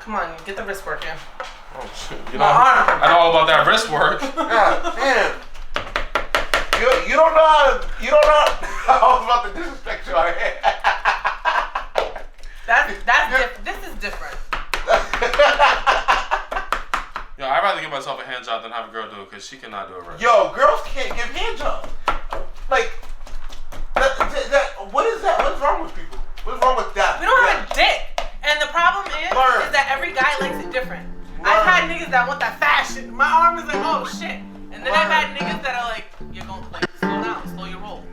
Come on, get the wrist work in. Oh shit! You know, I know all about that wrist work. God damn. You don't know how to. I was about to disrespect you. This is different. Yo, I'd rather give myself a hand job than have a girl do it because she cannot do it right. Yo, girls can't give hand jobs. Like, what is that? What's wrong with people? What's wrong with that? We don't have a dick. And the problem is that every guy likes it different. I've had niggas that want that fast shit. My arm is like, oh shit. And then I've had niggas that are like, you're going to like slow down, slow your roll.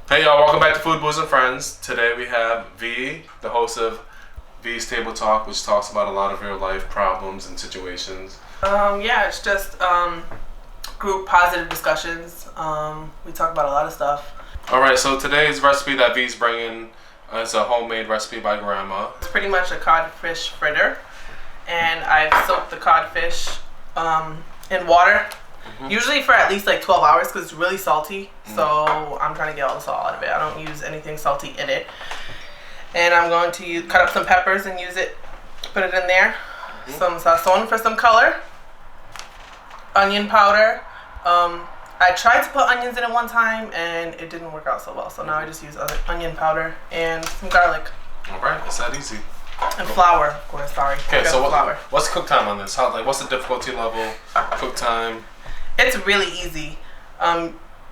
Hey y'all, welcome back to Food, Booze, and Friends. Today we have V, the host of V's Table Talk, which talks about a lot of real life problems and situations. Yeah, it's just group positive discussions. We talk about a lot of stuff. Alright, so today's recipe that V's bringing is a homemade recipe by Grandma. It's pretty much a codfish fritter. And I've soaked the codfish in water. Usually for at least like 12 hours because it's really salty. So I'm trying to get all the salt out of it. I don't use anything salty in it. And I'm going to cut up some peppers and use it, put it in there. Some sazon for some color. Onion powder. I tried to put onions in it one time and it didn't work out so well. So now I just use onion powder and some garlic. Alright, it's that easy. And flour, of course, sorry. Okay, so what's cook time on this? What's the difficulty level? Cook time? It's really easy.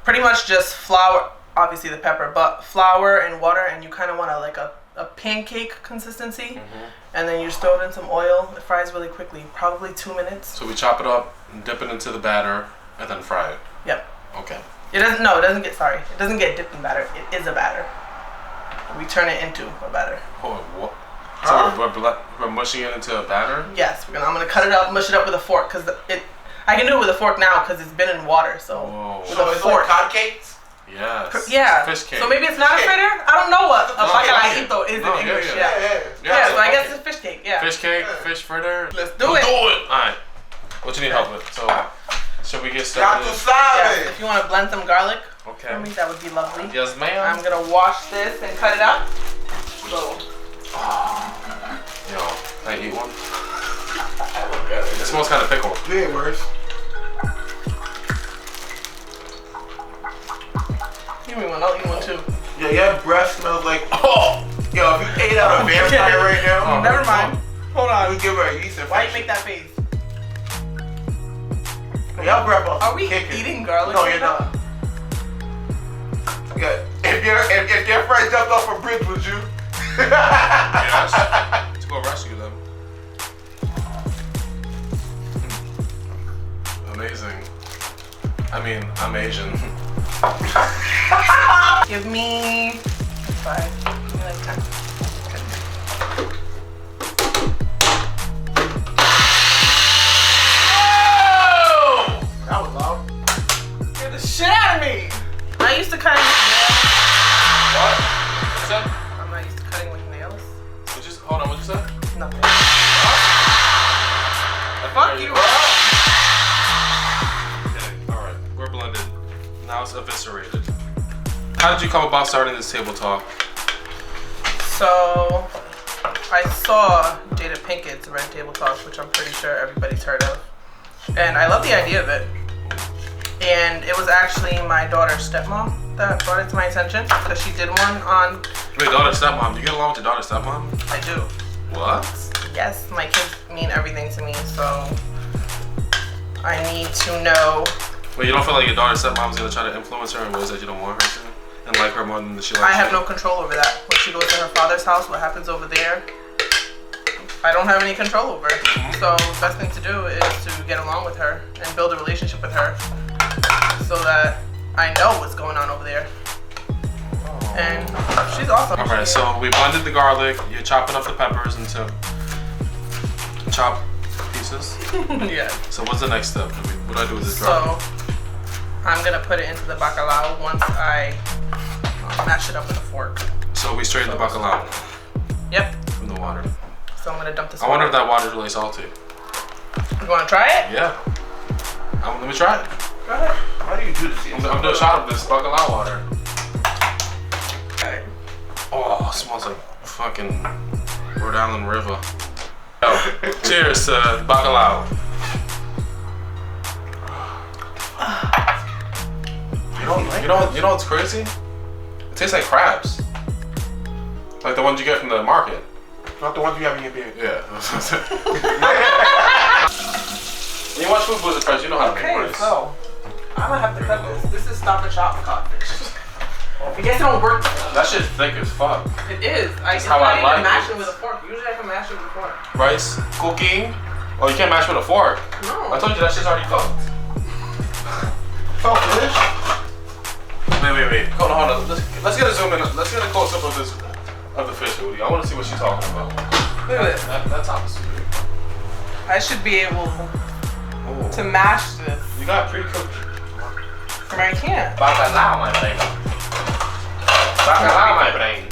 Pretty much just flour, obviously the pepper, but flour and water, and you kind of want like a pancake consistency. And then you just throw it in some oil. It fries really quickly, probably 2 minutes. So we chop it up and dip it into the batter and then fry it. Yep. Okay. It doesn't get dipped in batter. It is a batter. We turn it into a batter. Hold on, what? So we're mushing it into a batter? Yes, I'm gonna cut it up, mush it up with a fork, because I can do it with a fork now because it's been in water. So with a fork. Like cod cakes? Yes. Yeah. Fish cake. So maybe it's not a fritter. I don't know what a bacalao-ito is in English. Yeah. So I guess it's fish cake. Yeah. Fish cake, fish fritter. Let's do it. All right. What you need help with? So should we get started? Yeah, if you want to blend some garlic, okay. for me, that would be lovely. Yes, ma'am. I'm gonna wash this and cut it up. So. Yo, can I eat one? It smells kind of pickle. Yeah, worse. Give me one. I'll eat one too. Yeah, your breath smells like. Oh, yo, if you ate out a vampire right now. Never mind. Hold on. We give her a yeast infection. Why you make that face? Y'all breath off. Are we kicking. eating garlic? No, you're not. Yeah, if your friend jumped off a bridge, would you? Yes. Let's go rescue them. Amazing. I mean, I'm Asian. Give me 5. Give me like 10. Oh! That was loud. Get the shit out of me! I used to cut with nails. What? What's that? I'm not used to cutting with nails. Hold on, what'd you say? Nothing. Fuck you, Okay, alright. We're blended. Now it's eviscerated. How did you come about starting this table talk? So, I saw Jada Pinkett's Red Table Talk, which I'm pretty sure everybody's heard of. And I love the idea of it. And it was actually my daughter's stepmom that brought it to my attention because she did one on... Wait, daughter, stepmom. Do you get along with your daughter, stepmom? I do. What? Yes, my kids mean everything to me, so I need to know. Wait, you don't feel like your daughter, stepmom's gonna try to influence her in ways that you don't want her to? And like her more than she likes you? I have no control over that. When she goes to her father's house, what happens over there, I don't have any control over. So the best thing to do is to get along with her and build a relationship with her so that I know what's going on over there. And she's awesome. Alright, so we blended the garlic. You're chopping up the peppers into chopped pieces. Yeah. So what's the next step? What do I do with this So garlic? I'm gonna put it into the bacalao once I mash it up with a fork. So we straighten the bacalao Yep. from the water. So So I'm gonna dump this. I wonder if that water's really salty. You wanna try it? Yeah. Let me try it. Go ahead. How do you do this? I'm doing a shot of this Bacalao water. Okay. Oh, it smells like fucking Rhode Island River. Yo, cheers to Bacalao. You know what's crazy? It tastes like crabs. Like the ones you get from the market. Not the ones you have in your beard. Yeah. When you watch Food Booze and Friends, you know how to make Okay, rice. so I'm gonna have to cut this. This is Stop and Shop codfish. I guess it don't work. That shit's thick as fuck. It is. That's I how I can't like even mash it. it with a fork. Usually I can mash it with a fork. Rice, cooking. Oh, you can't mash with a fork. No. I told you that shit's already cooked. Oh, fish? Wait. Hold on. Let's get a zoom in. Let's get a close up of this of the fish, Woody. I want to see what she's talking about. Look at this. That top is too big. I should be able Oh. to mash this. You got pre-cooked. Or I can't. Bacalao, my brain. Bacalao, my brain.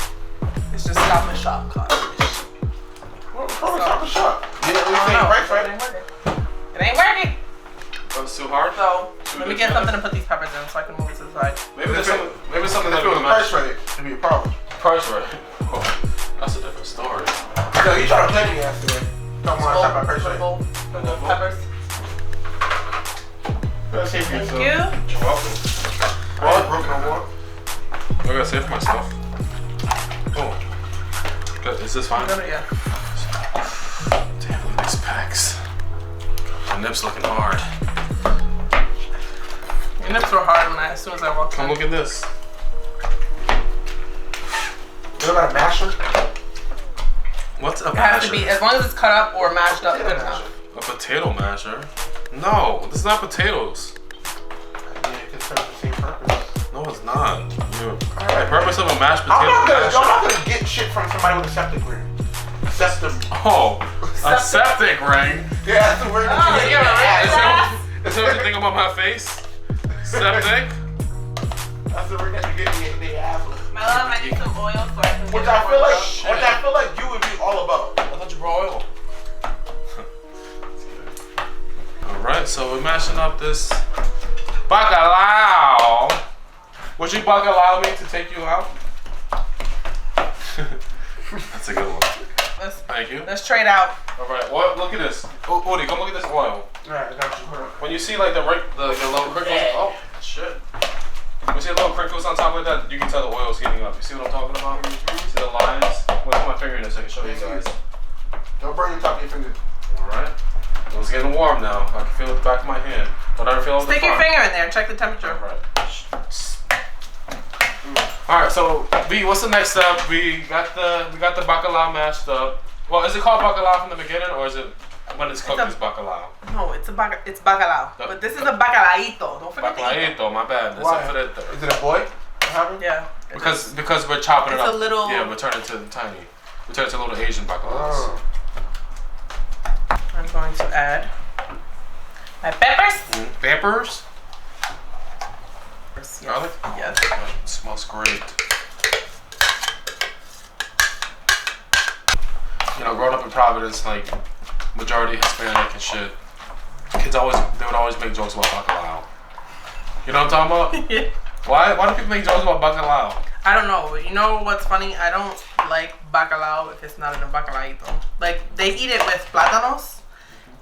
It's just Stop and Shop codfish. Probably Stop and Shop. Yeah, we Oh, think no, right, it right? ain't working. It ain't working. Oh, it's too hard? So let me get something to put these peppers in so I can move it to the side. Maybe there's something If that it we was can price match. right, it'd be a problem. Price right. Oh, that's a different story. No, you trying to play me yesterday. Don't want to talk about price right. Bowl for the peppers. Let's see if Thank so. you. You're welcome. I ain't broken no more. I gotta save my stuff. Oh. Good. Is this fine? Yeah. Damn, look at these packs. My nips looking hard. Your nips were hard as soon as I walked Come in. look at this. You know about a masher? What's a It has masher? to be, as long as it's cut up or mashed up, good enough. A potato masher? No, this is not potatoes. Yeah, it can serve the same purpose. No, it's not. The purpose of a mashed potato I'm masher. not gonna get shit from somebody with a septic ring. Septic. Oh, a septic ring. Yeah, that's the word. Oh, that you you're get. right. Is that what you think about my face? Septic? That's the word that you get in the ass. My love, I need some oil so I can Which get I it feel like, warmed up. which I feel like you would be all about. I thought you brought oil. Alright, so we're mashing up this bacalao. Would you bacalao me to take you out? That's a good one. Thank you. Let's trade out. Alright, well, look at this. Oh, Woody, come look at this oil. Alright, I got you. Hold on. When you see like the little crinkles, oh shit. When you see the little crinkles on top like that, you can tell the oil's heating up. You see what I'm talking about? See the lines? Wait, put my finger in this so I can show you guys. Don't burn your top of your finger. Alright. It's getting warm now. I can feel it back of my hand. Don't ever feel it. Stick your finger in there and check the temperature. Alright. Alright, so B, what's the next step? We got the bacalao mashed up. Well, is it called bacalao from the beginning or is it when it's cooked as bacalao? No, it's bacalao. Yep. But this is a bacalao-ito. Don't forget the Bacalao-ito, my bad. It's Why? a frito. Is it a boy? What happened? Yeah. Because we're chopping it It's up. a little- Yeah, we're turning to tiny. We turn it to little Asian bacalaos. Oh. I'm going to add my peppers. Peppers? Yes. Garlic? Yes. It smells great. You know, growing up in Providence, like majority Hispanic and shit, they would always make jokes about bacalao. You know what I'm talking about? Why do people make jokes about bacalao? I don't know. But you know what's funny? I don't like bacalao if it's not in a bacalao-ito. Like, they eat it with plátanos,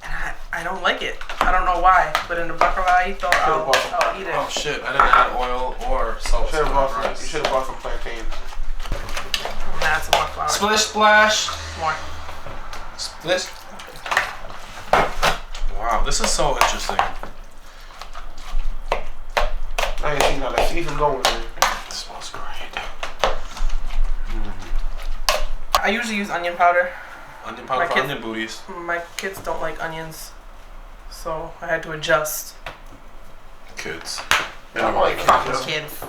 and I don't like it. I don't know why, but in the bacalao-ito, I'll eat Oh it. shit, I didn't add oil or salt. You to should my have bought some plantains. I'm gonna add some more flour. Splish splash. More. Splish. Wow, this is so interesting. I ain't seen how that season going. Man. It smells great. I usually use onion powder. Onion powder for onion booties. My kids don't like onions, so I had to adjust. Kids. I don't like kids. Kids.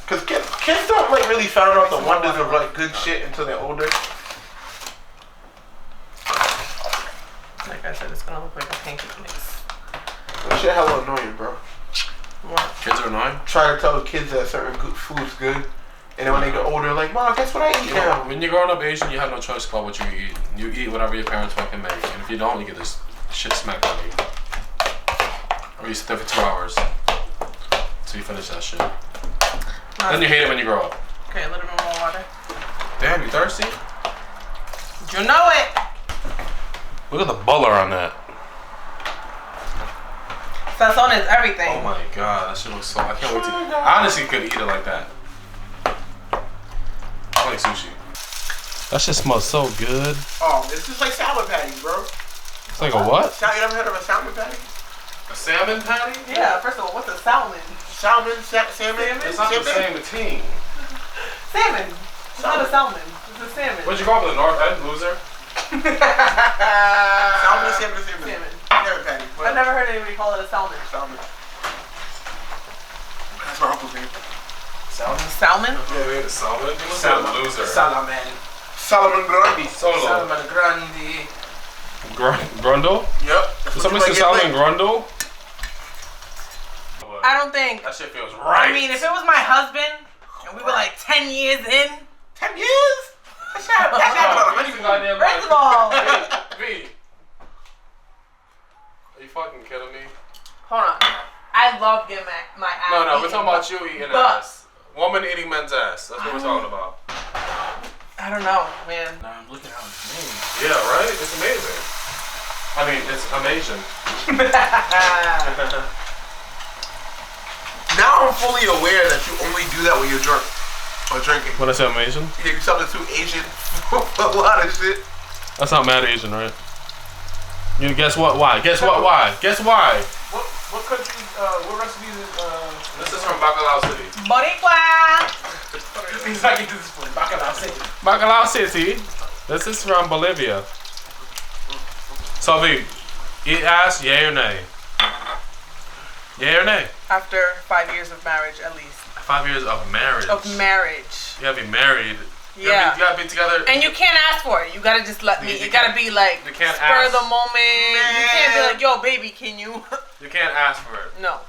Cause kids don't like really find out the wonders of like good shit until they're older. Like I said, it's gonna look like a pancake mix. That shit hella annoying, bro. What? Kids are annoying? Try to tell kids that certain good food's good, And then when they get older, like, Mom, guess what I eat now? When you're growing up Asian, you have no choice about what you eat. You eat whatever your parents fucking make. And if you don't, you get this shit smacked out of you. Or you sit there for 2 hours till you finish that shit. Then you hate it when you grow up. Okay, a little bit more water. Damn, you thirsty? You know it. Look at the butter on that. Sazon is everything. Oh my god, that shit looks so. I can't wait to. I honestly could eat it like that. I like sushi. That shit smells so good. Oh, this is like salmon patties, bro. It's like a what? You never heard of a salmon patty? A salmon patty? Yeah, first of all, what's a salmon? Salmon? It's not the same thing. Salmon. It's not a salmon. It's a salmon. Where'd you go up to the north end, loser? Salmon. Salmon. Salmon patty. I've never heard anybody call it a salmon. Salmon. That's my uncle's name. Salmon? Yeah, salmon. You must be a loser. Salmon. Salmon Grandi. Solo. Salmon Grandi. Grundle? Yep. Somebody said salmon grundle? I don't think. That shit feels right. I mean, if it was my husband and we were like 10 years in. 10 years? That's not First of all. V. Are you fucking kidding me? Hold on. I love getting my ass. No, we're eaten, talking about you eating ass. Woman eating men's ass. That's what we're talking about. I don't know, man. Nah, I'm looking how it's made. Yeah, right? It's amazing. I mean, it's amazing. Now I'm fully aware that you only do that when you're drunk or drinking. When I say amazing? Yeah, you substitute Asian for a lot of shit. That's not mad Asian, right? You guess what? Why? Guess what? Why? Guess why? What country, what recipes is, This is from Bacalao City. Boricua. exactly this is from Bacalao City. Bacalao City. This is from Bolivia. So, V, eat ass, yay or nay? Yay or nay? After 5 years of marriage, at least. 5 years of marriage. You You gotta be married. Yeah. You gotta be together. And you can't ask for it. You gotta just let me. You gotta be like you can't spur ask. the moment. You can't be like, yo, baby, can you? You can't ask for it. No.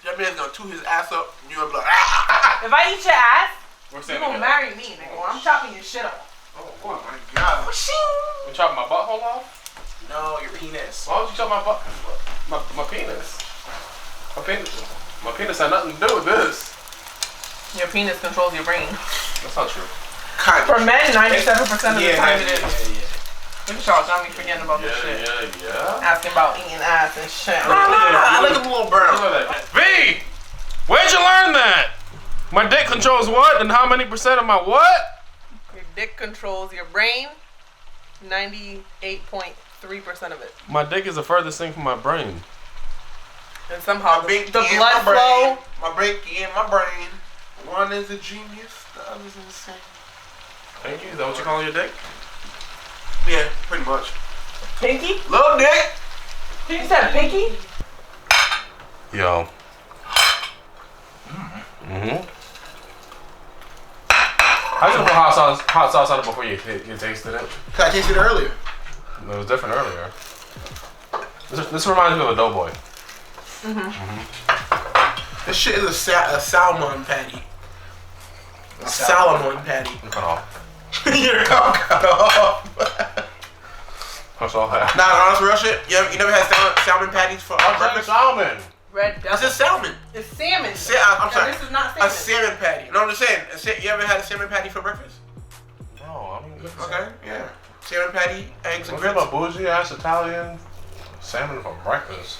That man's gonna toot his ass up and you're gonna be like, ah! If I eat your ass, We're you saying gonna marry me, nigga. Or I'm chopping your shit off. Oh my god. You chopping my butthole off? No, your penis. Why would you chop my butt? My penis. My penis had nothing to do with this. Your penis controls your brain. That's not true. Kind For men, 97% of the time it is. Yeah. Look at y'all, got me forgetting about this shit. Yeah. Asking about eating ass and shit. I like a little brown. V! Where'd you learn that? My dick controls what and how many percent of my what? Your dick controls your brain. 98.3% of it. My dick is the furthest thing from my brain. And somehow the in blood my brain, flow. my brain in my brain. One is a genius, the other's insane. Thank you. Is that what you call your dick? Yeah, pretty much. Pinky? Little dick. You said pinky? Yo. Mm-hmm. How you put hot sauce on it before you tasted it? Cause I tasted it earlier. It was different earlier. This reminds me of a doughboy. This shit is a salmon patty. A salmon patty. Cut off. Your cock cut off. That's all I have. Nah, honest real shit. You never had salmon patties for breakfast? Salmon. Red devil. This is salmon. It's salmon. I'm sorry. And this is not A salmon. salmon patty. No, I'm just saying. You ever had a salmon patty for breakfast? No, I mean. Okay, yeah. Salmon patty, eggs and We have grits. a bougie ass Italian salmon for breakfast.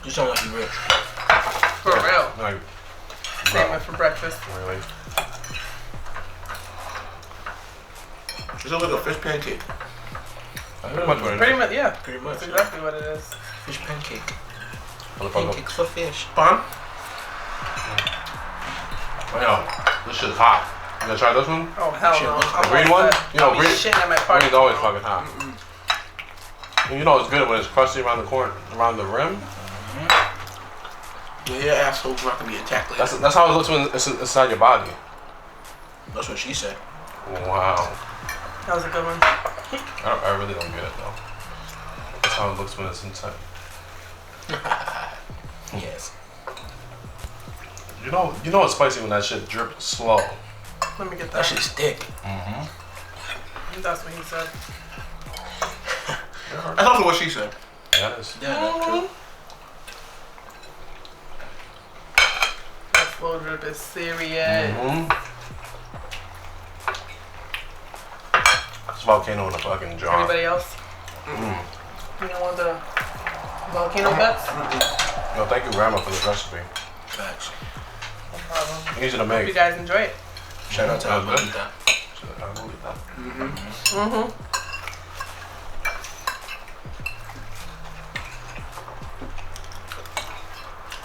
You sound like you rich. For real. Like, Salmon for breakfast. really? It's a little fish pancake. Pretty much what it Pretty is. much, yeah. Pretty much. That's exactly what it is. Fish pancake. Motherfucker. Pancakes for fish. Fun? Yo, this shit's hot. You gonna try this one? Oh, hell Shit, no. what's The green one? You know, I'll be green. shitting at my party. Green's always fucking hot. And you know it's good when it's crusty around the rim. Yeah, your asshole's not gonna be attacked later. That's how it looks when it's inside your body. That's what she said. Wow. That was a good one. I really don't get it though. That's how it looks when it's inside. Yes. You know it's spicy when that shit drips slow. Let me get that. That shit's thick. Mm-hmm. That's what he said. That's also what she said. That is. Yeah, that's true. That slow drip is serious. Mm-hmm. It's volcano in a fucking jar. Anybody else? Mm. You don't want the volcano guts? Yo, thank you, Grandma, for this recipe. Facts. No problem. Easy to Hope you make. guys enjoy it. Shout out to That was good. Abuelita. Mm-hmm.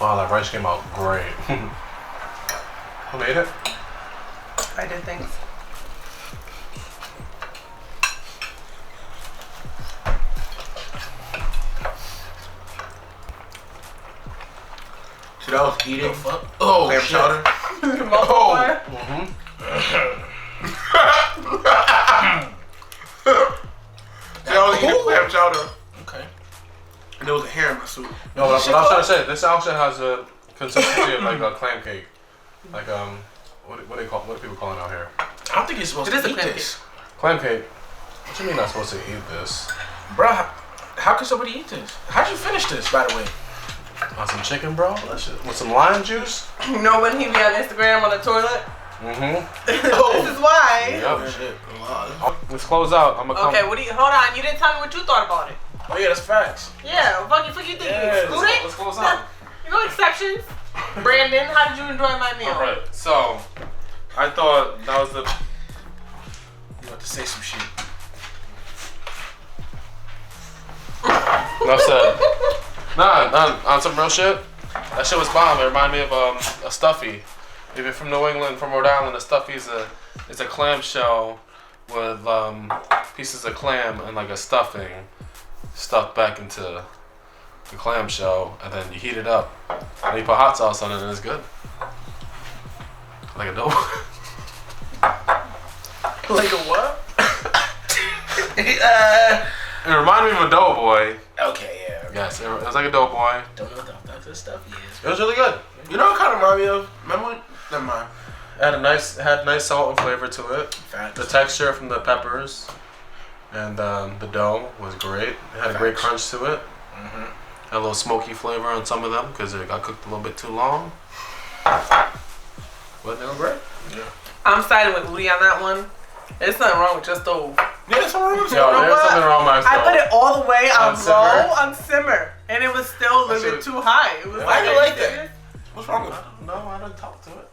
Wow, that rice came out great. Who made it? I did things. See, that was eating. Fuck. Oh, Clam shit. chowder. Oh. Mm-hmm. See, I was eating clam chowder. Okay. And there was a hair in my soup. No, what I was trying to say, this actually has a consistency of like a clam cake. Like what do people call it out here? I don't think you're supposed It to is a eat clam this. Clam cake. What you mean not supposed to eat this? Bruh, how can somebody eat this? How'd you finish this, by the way? On some chicken, bro? That shit. With some lime juice? You know when he be on Instagram on the toilet? Mm-hmm. This is why. Yep. Shit. Let's close out. I'm gonna come. Okay, hold on. You didn't tell me what you thought about it. Oh, yeah, that's facts. Yeah, fuck you think? Yeah, Exclude it? let's close out. You know exceptions. Brandon, how did you enjoy my meal? Alright, so I thought that was the You about to say some shit. enough said. Nah, on some real shit. That shit was bomb. It reminded me of a stuffy. If you're from New England, from Rhode Island, a stuffy is a clam shell with pieces of clam and like a stuffing stuffed back into the clam shell, and then you heat it up and you put hot sauce on it, and it's good. Like a dough. Like a what? It reminded me of a Doughboy. Okay, yeah. Yes, it was like a Doughboy. Don't know what that stuff is. It was really good. You know what kind of remind me of? Remember? Never mind. It had nice salt and flavor to it. Facts. The texture from the peppers and the dough was great. It had a great crunch to it. Mm-hmm. Had a little smoky flavor on some of them because it got cooked a little bit too long. But they were great. Yeah. I'm siding with Udi on that one. There's nothing wrong with your stove. Yeah, that's what I'm Yo, saying. there's something wrong with my I put stove. it all the way on On simmer? low, on simmer, and it was still a little bit too high. It was Yeah. Why like, you are like serious? that? What's wrong with it? No, I didn't talk to it.